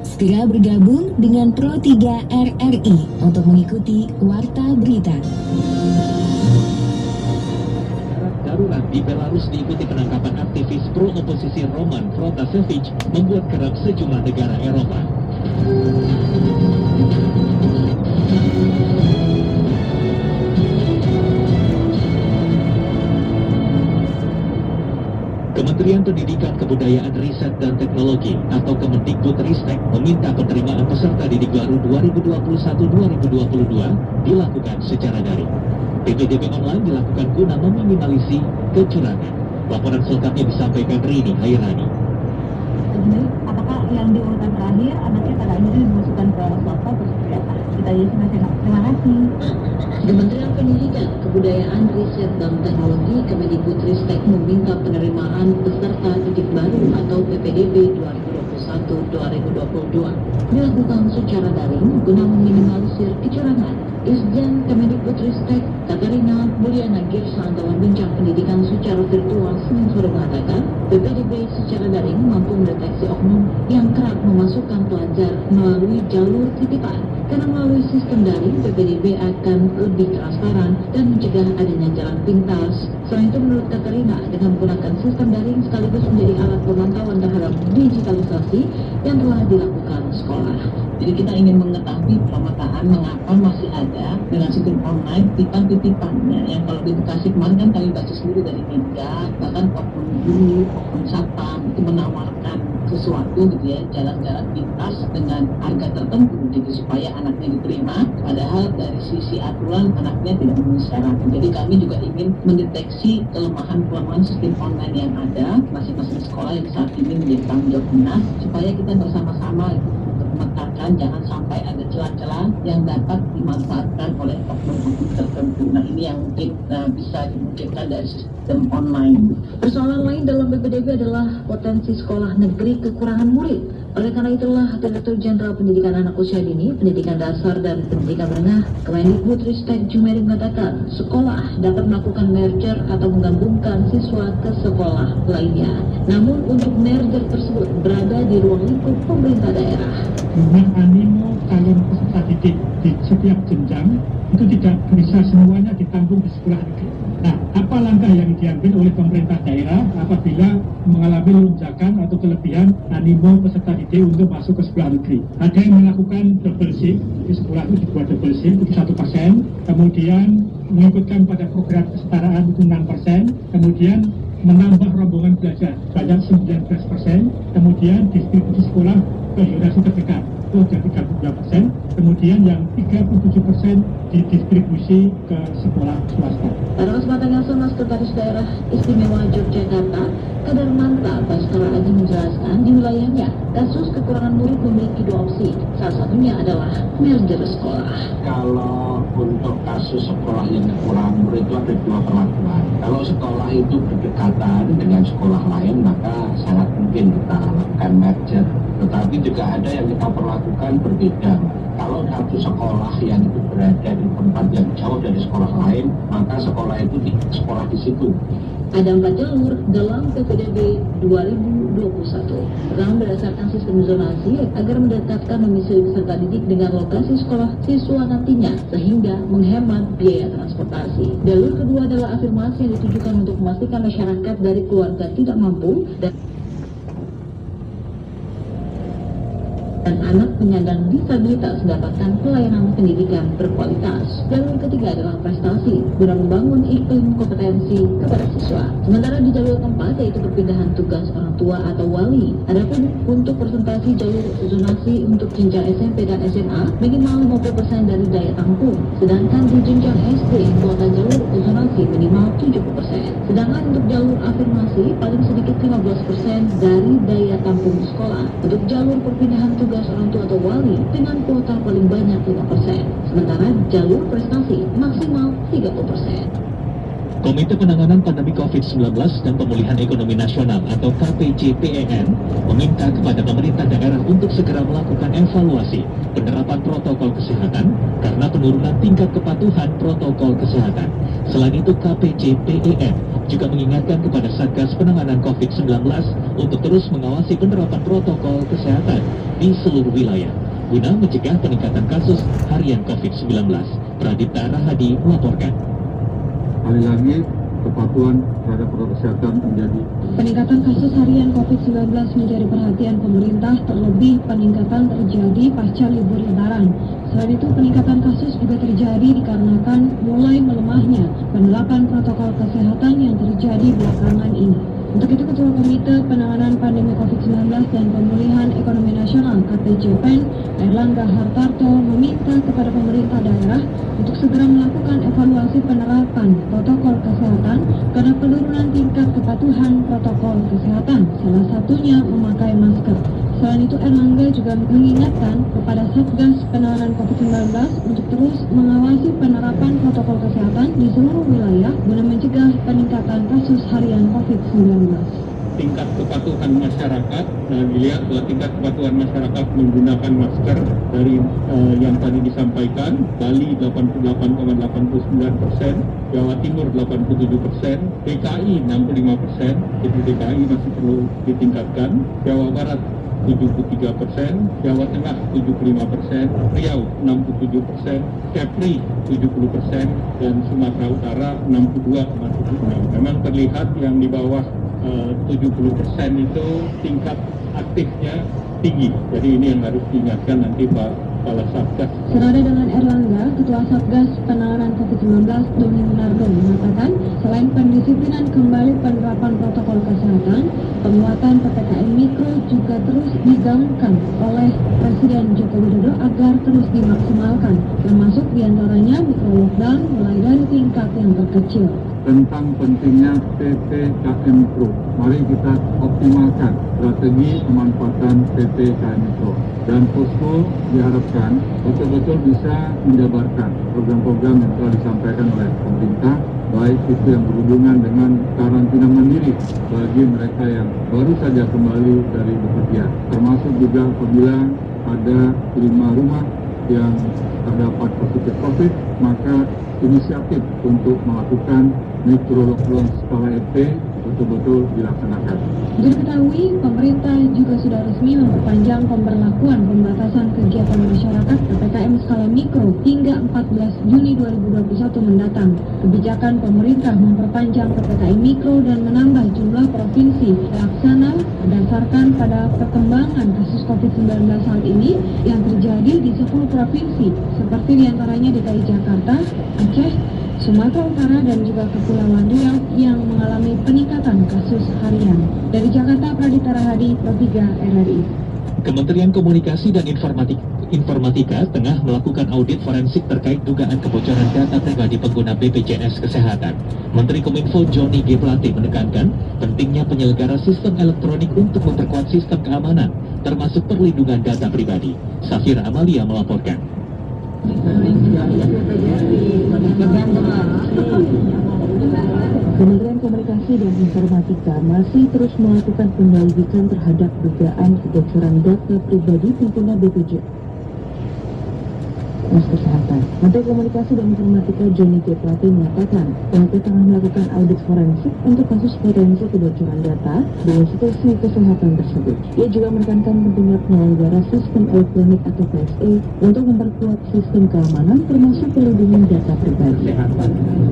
Segera bergabung dengan Pro 3 RRI untuk mengikuti Warta Berita. Darurat di Belarus diikuti penangkapan aktivis pro-oposisi Roman Protasevich membuat geram sejumlah negara Eropa. Kementerian Pendidikan, Kebudayaan, Riset, dan Teknologi atau Kemendikbudristek meminta penerimaan peserta didik baru 2021-2022 dilakukan secara daring. PPDB online dilakukan guna meminimalisir kecurangan. Laporan selengkapnya disampaikan Rini Hairani. Apakah yang di urutan terakhir anaknya pada akhirnya dimasukkan ke swasta atau seperti apa? Kita lihat nasional. Terima kasih. Kementerian Pendidikan, Kebudayaan, Riset, dan Teknologi Kemendikbudristek meminta penerimaan peserta didik baru atau PPDB 2021-2022 dilakukan secara daring guna meminimalisir kecurangan. Irjen Kemendikbudristek Katarina Mulyana Girsanto Bincang Pendidikan secara virtual Senin sore mengatakan PPDB secara daring mampu mendeteksi oknum yang kerap memasukkan pelajar melalui jalur titipan. Karena melalui sistem daring, PPDB akan lebih transparan dan mencegah adanya jalan pintas. Selain itu, menurut Katarina, dengan menggunakan sistem daring sekaligus menjadi alat pemantauan terhadap digitalisasi yang telah dilakukan sekolah. Jadi kita ingin mengetahui pemetaan mengapa masih ada dengan sistem online titipan-titipannya yang kalau di Bekasi kemarin kan kami baca sendiri dari media, bahkan oknum guru, oknum satpam itu menawarkan sesuatu gitu ya, jalan-jalan pintas dengan harga tertentu gitu supaya anaknya diterima, padahal dari sisi aturan anaknya tidak memenuhi syarat. Jadi kami juga ingin mendeteksi kelemahan-kelemahan sistem online yang ada masing-masing sekolah yang saat ini menjadi tanggung jawab dinas supaya kita bersama-sama untuk memetakan jangan sampai ada celah-celah yang dapat dimanfaatkan oleh oknum-oknum tertentu. Nah ini yang mungkin bisa dimungkinkan dari sistem online. Persoalan lain dalam PPDB adalah potensi sekolah negeri kekurangan murid. Oleh karena itulah, Direktur Jenderal Pendidikan Anak Usia Dini, Pendidikan Dasar dan Pendidikan Menengah, Kemendikbudristek Jumeri mengatakan sekolah dapat melakukan merger atau menggabungkan siswa ke sekolah lainnya. Namun untuk merger tersebut berada di ruang lingkup pemerintah daerah. Dengan animo calon peserta didik di setiap jenjang itu tidak bisa semuanya ditampung di sekolah negeri. Nah, apa langkah yang diambil oleh pemerintah daerah apabila mengalami lonjakan atau kelebihan animo peserta didik untuk masuk ke sekolah negeri? Ada yang melakukan double shift, di sekolah itu dibuat double shift itu 1%, kemudian mengikutkan pada program kesetaraan itu 6%, kemudian menambah rombongan belajar banyak 19%, kemudian distribusi sekolah ke zonasi terdekat itu jadi 32%, kemudian yang 37% didistribusi ke sekolah swasta. Pada kesempatan yang sama, Sekretaris Daerah Istimewa Yogyakarta, Kadarmanta Baskara Aji menjelaskan di wilayahnya kasus kekurangan murid memiliki dua opsi. Salah satunya adalah merger sekolah. Kalau untuk kasus sekolah yang kekurangan murid itu ada dua perlakuan. Kalau sekolah itu berdekatan dengan sekolah lain, maka sangat mungkin kita lakukan merger. Tetapi juga ada yang kita perlakukan berbeda. Kalau satu sekolah yang itu berada di tempat yang jauh dari sekolah lain, maka sekolah itu di sekolah di situ. Ada 4 jalur dalam PPDB 2021. Pertama, berdasarkan sistem zonasi agar mendekatkan domisili peserta didik dengan lokasi sekolah siswa nantinya sehingga menghemat biaya transportasi. Jalur kedua adalah afirmasi yang ditujukan untuk memastikan masyarakat dari keluarga tidak mampu dan anak penyandang disabilitas mendapatkan pelayanan pendidikan berkualitas. Jalur ketiga adalah prestasi, guna membangun iklim kompetensi kepada siswa. Sementara di jalur keempat yaitu perpindahan tugas orang tua atau wali. Adapun untuk presentasi jalur zonasi untuk jenjang SMP dan SMA minimal 50% dari daya tampung. Sedangkan di jenjang SD kuota jalur zonasi minimal 70%. Sedangkan untuk jalur afirmasi paling sedikit 15% dari daya tampung sekolah. Untuk jalur perpindahan tugas orang tua atau wali dengan kuota paling banyak 5%. Sementara jalur prestasi maksimal 30%. Komite Penanganan Pandemi COVID-19 dan Pemulihan Ekonomi Nasional atau KPCPEN meminta kepada pemerintah daerah untuk segera melakukan evaluasi penerapan protokol kesehatan karena penurunan tingkat kepatuhan protokol kesehatan. Selain itu, KPCPEN juga mengingatkan kepada Satgas Penanganan COVID-19 untuk terus mengawasi penerapan protokol kesehatan di seluruh wilayah guna mencegah peningkatan kasus harian COVID-19. Pradipta Rahadi melaporkan. Sekali lagi, kepatuhan terhadap protokol kesehatan menjadi. Peningkatan kasus harian COVID-19 menjadi perhatian pemerintah, terlebih peningkatan terjadi pasca libur Lebaran. Selain itu, peningkatan kasus juga terjadi dikarenakan mulai melemahnya penerapan protokol kesehatan yang terjadi belakangan ini. Untuk itu, Ketua Komite Penanganan Pandemi COVID-19 dan Pemulihan Ekonomi Nasional (KPCPEN) Erlangga Hartarto meminta kepada pemerintah daerah untuk segera melakukan evaluasi penerapan protokol kesehatan karena penurunan tingkat kepatuhan protokol kesehatan, salah satunya memakai masker. Selain itu, Erlangga juga mengingatkan kepada Satgas Penanganan COVID-19 untuk terus mengawasi penerapan protokol kesehatan di seluruh wilayah guna mencegah peningkatan kasus harian COVID-19. Tingkat kepatuhan masyarakat, dilihat bahwa tingkat kepatuhan masyarakat menggunakan masker dari yang tadi disampaikan, Bali 88,89%, Jawa Timur 87%, DKI 65%, jadi DKI masih perlu ditingkatkan, Jawa Barat 73%, Jawa Tengah 75%, Riau 67%, Kepri 70%, dan Sumatera Utara 62,76%. Memang terlihat yang di bawah 70% itu tingkat aktifnya tinggi. Jadi ini yang harus diingatkan nanti Pak Kepala Satgas. Senada dengan Erlangga, Ketua Satgas Penanganan COVID-19 Doni Munardo mengatakan, selain pendisiplinan kembali penerapan protokol kesehatan, penguatan PPKM Mikro juga terus digaungkan oleh Presiden Joko Widodo agar terus dimaksimalkan, termasuk diantaranya mikro lockdown mulai dari tingkat yang terkecil. Tentang pentingnya PPKM Mikro, mari kita optimalkan strategi pemanfaatan PPKM Mikro. Dan posko diharapkan betul-betul bisa menjabarkan program-program yang telah disampaikan oleh pemerintah, baik itu yang berhubungan dengan karantina mandiri bagi mereka yang baru saja kembali dari bepergian, termasuk juga apabila ada 5 rumah yang terdapat positif COVID, maka inisiatif untuk melakukan mikro lockdown skala RT betul-betul dilaksanakan. Untuk diketahui, pemerintah juga sudah resmi memperpanjang pemberlakuan pembatasan kegiatan masyarakat PPKM skala mikro hingga 14 Juni 2021 mendatang. Kebijakan pemerintah memperpanjang PPKM mikro dan menambah jumlah provinsi pelaksana berdasarkan pada perkembangan kasus COVID-19 saat ini yang terjadi di 10 provinsi, seperti diantaranya DKI Jakarta, Aceh, Sumatera Utara, dan juga Kepulauan Riau yang mengalami peningkatan kasus harian. Dari Jakarta, Pradipta Rahadi, Pro 3 RRI. Kementerian Komunikasi dan Informatika tengah melakukan audit forensik terkait dugaan kebocoran data pribadi pengguna BPJS Kesehatan. Menteri Kominfo Johnny G. Plate menekankan pentingnya penyelenggara sistem elektronik untuk memperkuat sistem keamanan, termasuk perlindungan data pribadi. Safira Amalia melaporkan. Kementerian Komunikasi dan Informatika masih terus melakukan penyelidikan terhadap dugaan kebocoran data pribadi pengguna BPJS Kesehatan. Menteri Komunikasi dan Informatika Johnny G. Plate mengatakan, Plate tengah melakukan audit forensik untuk kasus potensi kebocoran data di institusi kesehatan tersebut. Ia juga menekankan pentingnya penyelenggara sistem elektronik atau PSE untuk memperkuat sistem keamanan termasuk perlindungan data pribadi.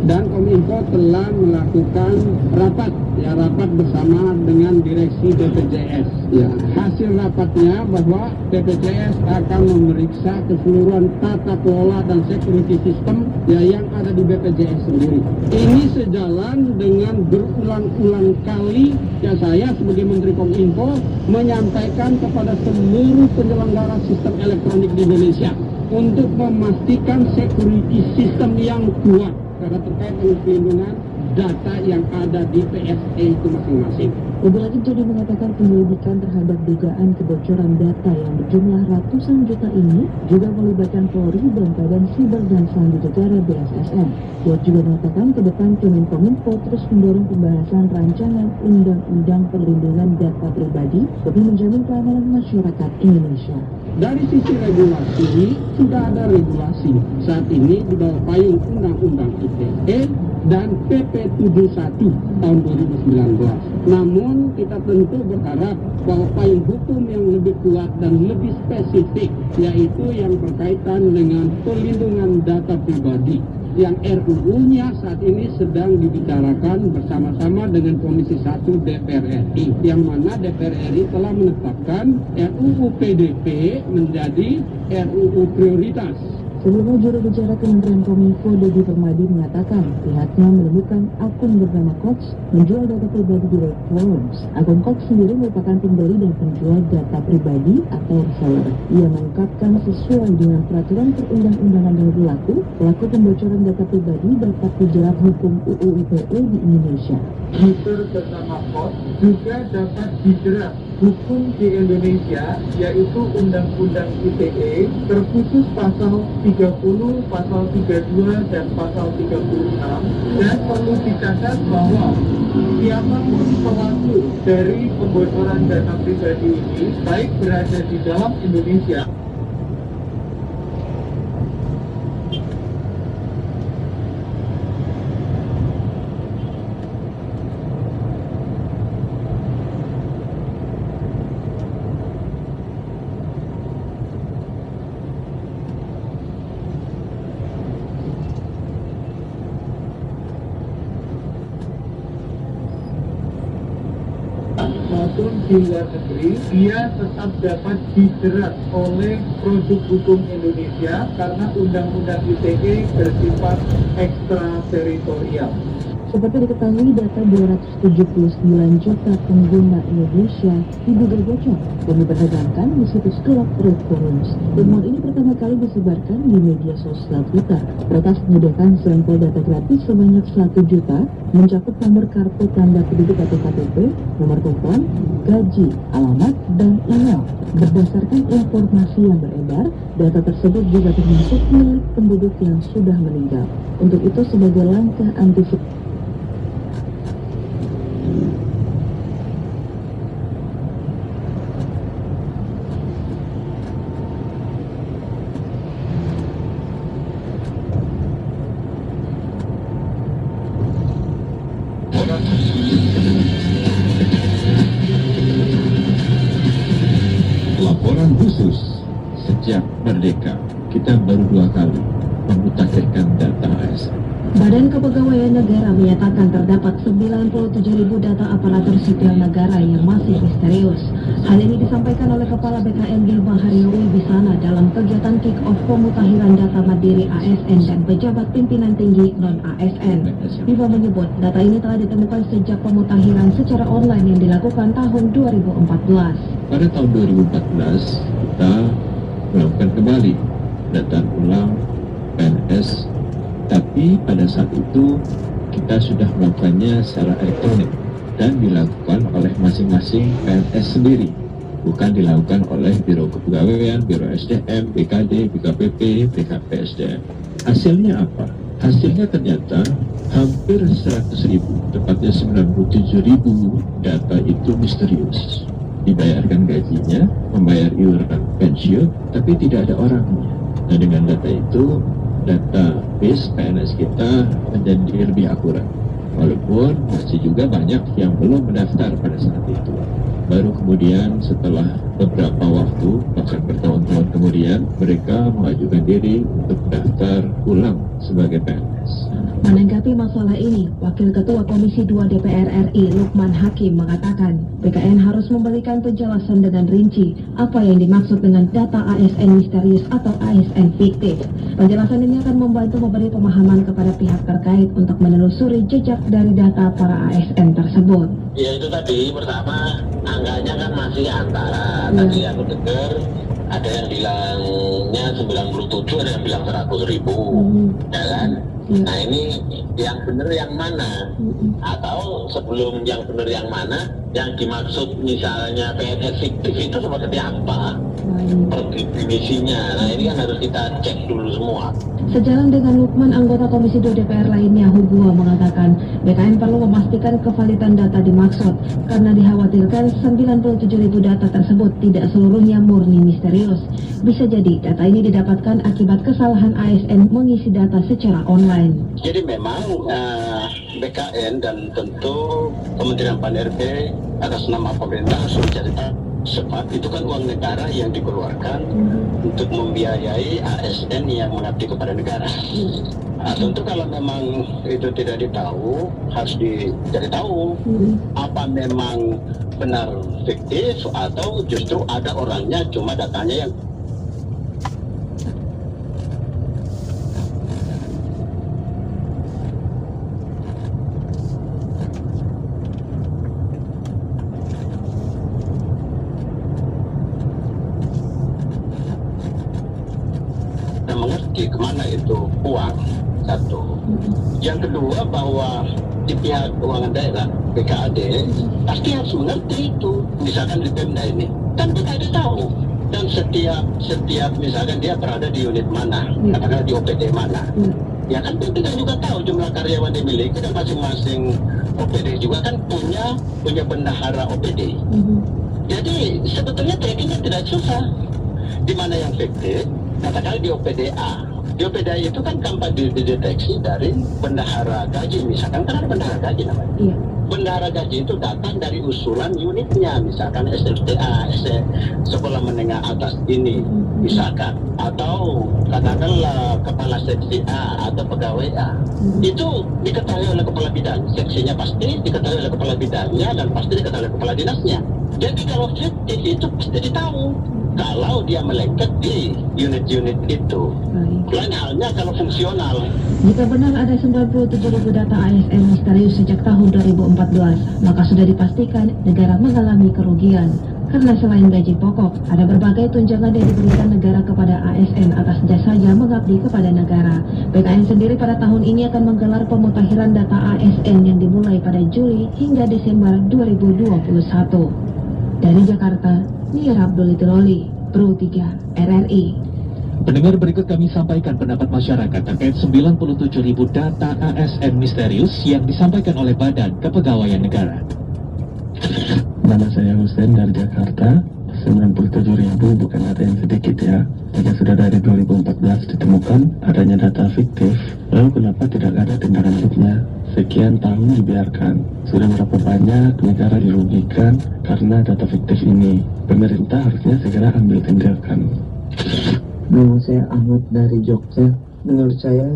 Dan Kominfo telah melakukan rapat bersama dengan direksi BPJS. Ya, hasil rapatnya bahwa BPJS akan memeriksa keseluruhan tata kelola dan security system yang ada di BPJS sendiri. Ini sejalan dengan berulang-ulang kali saya sebagai Menteri Kominfo menyampaikan kepada seluruh penyelenggara sistem elektronik di Indonesia untuk memastikan security system yang kuat karena terkait dengan pelindungan data yang ada di PSE itu masing-masing. Lebih lanjut, Jody mengatakan penyelidikan terhadap dugaan kebocoran data yang berjumlah ratusan juta ini juga melibatkan Polri dan Badan Siber dan Sandi Negara BSSN. Dia juga mengatakan ke depan Kemenkominfo terus mendorong pembahasan rancangan Undang-Undang Perlindungan Data Pribadi demi menjamin keamanan masyarakat Indonesia. Dari sisi regulasi, sudah ada regulasi. Saat ini di bawah payung Undang-Undang ITE dan PP 71 tahun 2019. Namun kita tentu berharap bahwa payung hukum yang lebih kuat dan lebih spesifik, yaitu yang berkaitan dengan perlindungan data pribadi, yang RUU-nya saat ini sedang dibicarakan bersama-sama dengan Komisi 1 DPR RI, yang mana DPR RI telah menetapkan RUU PDP menjadi RUU prioritas. Sebelumnya, juru bicara Kementerian Kominfo Deddy Permadi mengatakan pihaknya menemukan akun bernama Cox menjual data pribadi di web forums. Akun Cox sendiri merupakan pembeli dan penjual data pribadi atau reseller. Ia mengungkapkan sesuai dengan peraturan perundang-undangan yang berlaku, pelaku pembocoran data pribadi dapat dijerat hukum UU ITE di Indonesia. User bernama Cox juga dapat dijerat hukum di Indonesia, yaitu Undang-Undang ITE terkhusus pasal 30, pasal 32, dan pasal 36. Dan perlu dicatat bahwa siapapun pelaku dari pembocoran data pribadi ini, baik berada di dalam Indonesia maupun di luar negeri, ia tetap dapat dijerat oleh produk hukum Indonesia karena Undang-Undang ITE bersifat ekstrateritorial. Seperti diketahui, data 279 juta pengguna Indonesia diduga bocor dan diperdagangkan di situs gelap Red Forums. Temuan ini pertama kali disebarkan di media sosial Twitter. Peretas menyediakan sampel data gratis sebanyak 1 juta, mencakup nomor kartu tanda penduduk atau KTP, nomor telepon, gaji, alamat, dan email. Berdasarkan informasi yang beredar, data tersebut juga termasuk milik penduduk yang sudah meninggal. Untuk itu, sebagai langkah antisipasi, Laporan khusus, sejak merdeka kita baru 2 kali memutakhirkan data ASN. Badan Kepegawaian Negara menyatakan terdapat 97.000 data aparatur sipil negara yang masih misterius. Hal ini disampaikan oleh Kepala BKN Bima Haryo Wibisana dalam kegiatan kick-off pemutakhiran data mandiri ASN dan pejabat pimpinan tinggi non-ASN. Bima menyebut data ini telah ditemukan sejak pemutakhiran secara online yang dilakukan tahun 2014. Pada tahun 2014 kita melakukan kembali data ulang PNS, tapi pada saat itu kita sudah melakukannya secara elektronik dan dilakukan oleh masing-masing PNS sendiri, bukan dilakukan oleh Biro Kepegawaian, Biro SDM, BKD, BKPP, BKPSDM. Hasilnya apa? Hasilnya ternyata hampir 100.000, tepatnya 97.000 data itu misterius. Dibayarkan gajinya, membayar iuran pensiun, tapi tidak ada orangnya. Nah, dengan data itu, database PNS kita menjadi lebih akurat. Walaupun masih juga banyak yang belum mendaftar pada saat itu. Baru kemudian setelah beberapa waktu, bahkan bertahun-tahun kemudian, mereka mengajukan diri untuk mendaftar ulang sebagai PNS. Menanggapi masalah ini, Wakil Ketua Komisi 2 DPR RI Lukman Hakim mengatakan BKN harus memberikan penjelasan dengan rinci apa yang dimaksud dengan data ASN misterius atau ASN fiktif. Penjelasan ini akan membantu memberi pemahaman kepada pihak terkait untuk menelusuri jejak dari data para ASN tersebut. Ya itu tadi, pertama angkanya kan masih antara, tadi aku dengar ada yang bilangnya 97, ada yang bilang 100.000, ya kan? Nah ini yang benar yang mana? Atau sebelum yang benar yang mana? Yang dimaksud misalnya PNS fiktif itu seperti apa? Per misinya. Nah ini kan harus kita cek dulu semua. Sejalan dengan Lukman, anggota Komisi 2 DPR lainnya Hugua mengatakan BKN perlu memastikan kevalidan data dimaksud karena dikhawatirkan 97.000 data tersebut tidak seluruhnya murni misterius. Bisa jadi data ini didapatkan akibat kesalahan ASN mengisi data secara online. Jadi memang BKN dan tentu Kementerian Pan-RB atas nama pemerintah harus mencari tahu. Sebab itu kan uang negara yang dikeluarkan untuk membiayai ASN yang mengabdi kepada negara. Nah, tentu kalau memang itu tidak ditahu, harus dicari tahu apa memang benar fiktif atau justru ada orangnya cuma datanya yang mengerti kemana itu uang, satu. Yang kedua bahwa di pihak keuangan daerah BKAD pasti harus mengerti itu. Misalkan di Pemda ini kan BKAD tahu, dan setiap misalkan dia berada di unit mana, katakanlah di OPD mana, ya kan Pemda juga tahu jumlah karyawan dimiliki, dan masing-masing OPD juga kan punya bendahara OPD. Jadi sebetulnya trackingnya tidak susah. Di mana yang fiktif? Katakanlah di OPDA. Di OPDA itu kan gampang dideteksi dari bendahara gaji, misalkan kan ada bendahara gaji namanya. Iya. Bendahara gaji itu datang dari usulan unitnya, misalkan SFTA, sekolah menengah atas ini, misalkan, atau katakanlah kepala seksi A atau pegawai A. Itu diketahui oleh kepala bidang, seksinya pasti diketahui oleh kepala bidangnya dan pasti diketahui oleh kepala dinasnya. Jadi kalau fiktif itu pasti ditahu kalau dia melengket di unit-unit itu. Lain halnya kalau fungsional. Jika benar ada 97.000 data ASN misterius sejak tahun 2014, maka sudah dipastikan negara mengalami kerugian. Karena selain gaji pokok, ada berbagai tunjangan yang diberikan negara kepada ASN atas jasanya mengabdi kepada negara. BKN sendiri pada tahun ini akan menggelar pemutakhiran data ASN yang dimulai pada Juli hingga Desember 2021. Dari Jakarta, Nia Abdul Tiroli, Pro 3 RRI. Pendengar, berikut kami sampaikan pendapat masyarakat terkait 97.000 data ASN misterius yang disampaikan oleh Badan Kepegawaian Negara. Nama saya Hussein dari Jakarta. 97.000 bukan data yang sedikit ya. Jika sudah dari 2014 ditemukan adanya data fiktif, lalu kenapa tidak ada tindak lanjutnya? Sekian tahun dibiarkan. Sudah berapa banyak negara dirugikan karena data fiktif ini? Pemerintah harusnya segera ambil tindakan. Nama saya Ahmad dari Jogja. Menurut saya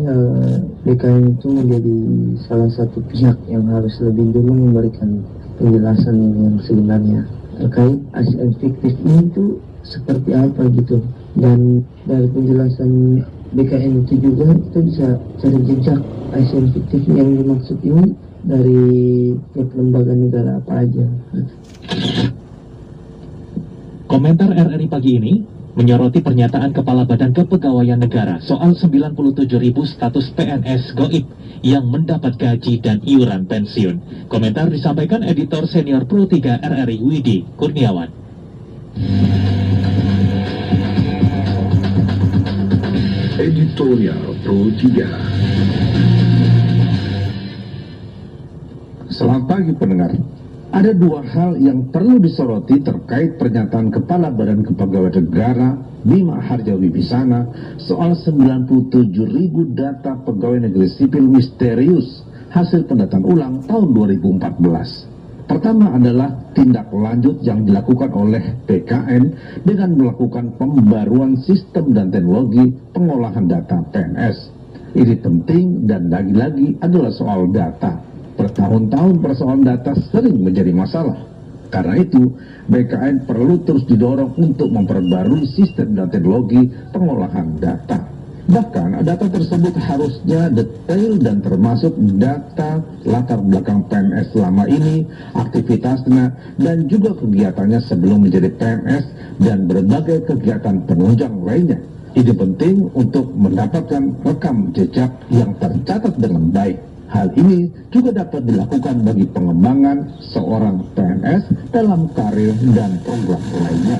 BKN itu menjadi salah satu pihak yang harus lebih dulu memberikan penjelasan yang sebenarnya terkait ASN fiktif ini itu seperti apa gitu. Dan dari penjelasan BKN itu juga kita bisa cari jejak ASN fiktif yang dimaksud ini dari tiap lembaga negara apa aja. Komentar RRI pagi ini menyoroti pernyataan Kepala Badan Kepegawaian Negara soal 97.000 status PNS goib yang mendapat gaji dan iuran pensiun. Komentar disampaikan editor senior Pro 3 RRI Widi Kurniawan. Editorial Pro 3. Selamat pagi pendengar. Ada dua hal yang perlu disoroti terkait pernyataan Kepala Badan Kepegawaian Negara Bima Harja Wibisana soal 97.000 data pegawai negeri sipil misterius hasil pendataan ulang tahun 2014. Pertama adalah tindak lanjut yang dilakukan oleh BKN dengan melakukan pembaruan sistem dan teknologi pengolahan data PNS. Ini penting dan lagi-lagi adalah soal data. Bertahun-tahun persoalan data sering menjadi masalah. Karena itu, BKN perlu terus didorong untuk memperbarui sistem dan teknologi pengolahan data. Bahkan, data tersebut harusnya detail dan termasuk data latar belakang PNS selama ini, aktivitasnya, dan juga kegiatannya sebelum menjadi PNS, dan berbagai kegiatan penunjang lainnya. Ini penting untuk mendapatkan rekam jejak yang tercatat dengan baik. Hal ini juga dapat dilakukan bagi pengembangan seorang PNS dalam karir dan program lainnya.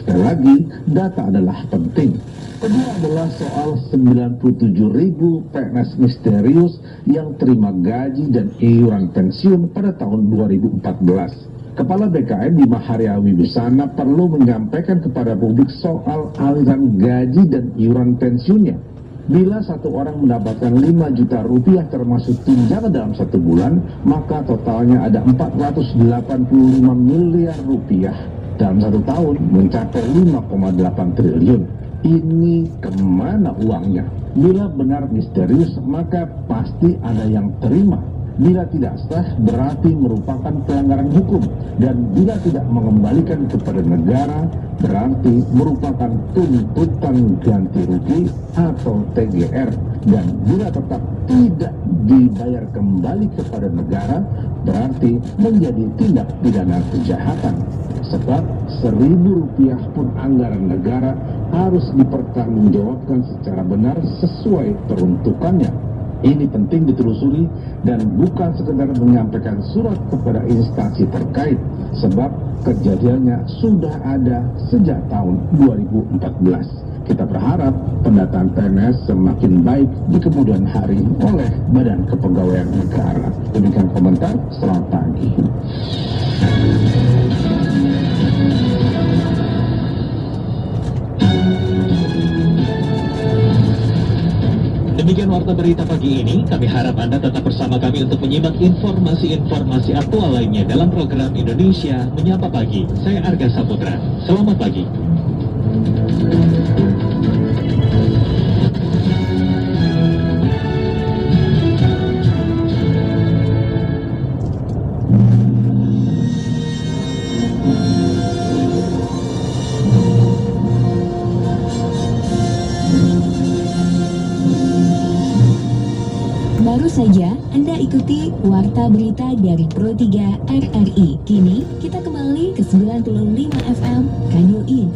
sekali lagi, data adalah penting. Kedua adalah soal 97.000 PNS misterius yang terima gaji dan iuran pensiun pada tahun 2014. Kepala BKN Bima Haryawibisana perlu menyampaikan kepada publik soal aliran gaji dan iuran pensiunnya. Bila satu orang mendapatkan 5 juta rupiah termasuk tunjangan dalam 1 bulan, maka totalnya ada 485 miliar rupiah. Dalam 1 tahun mencapai 5,8 triliun. Ini kemana uangnya? Bila benar misterius, maka pasti ada yang terima. Bila tidak sah, berarti merupakan pelanggaran hukum. Dan bila tidak mengembalikan kepada negara, berarti merupakan tuntutan ganti rugi atau TGR. Dan bila tetap tidak dibayar kembali kepada negara, berarti menjadi tindak pidana kejahatan. Sebab 1.000 rupiah pun anggaran negara harus dipertanggungjawabkan secara benar sesuai peruntukannya. Ini penting ditelusuri dan bukan sekedar menyampaikan surat kepada instansi terkait, sebab kejadiannya sudah ada sejak tahun 2014. Kita berharap pendataan PNS semakin baik di kemudian hari oleh Badan Kepegawaian Negara. Demikian komentar, selamat pagi. Demikian warta berita pagi ini. Kami harap Anda tetap bersama kami untuk menyimak informasi-informasi aktual lainnya dalam program Indonesia Menyapa Pagi. Saya Arga Saputra. Selamat pagi. Baru saja Anda ikuti Warta Berita dari Pro 3 RRI. Kini kita kembali ke 95 FM Radio In.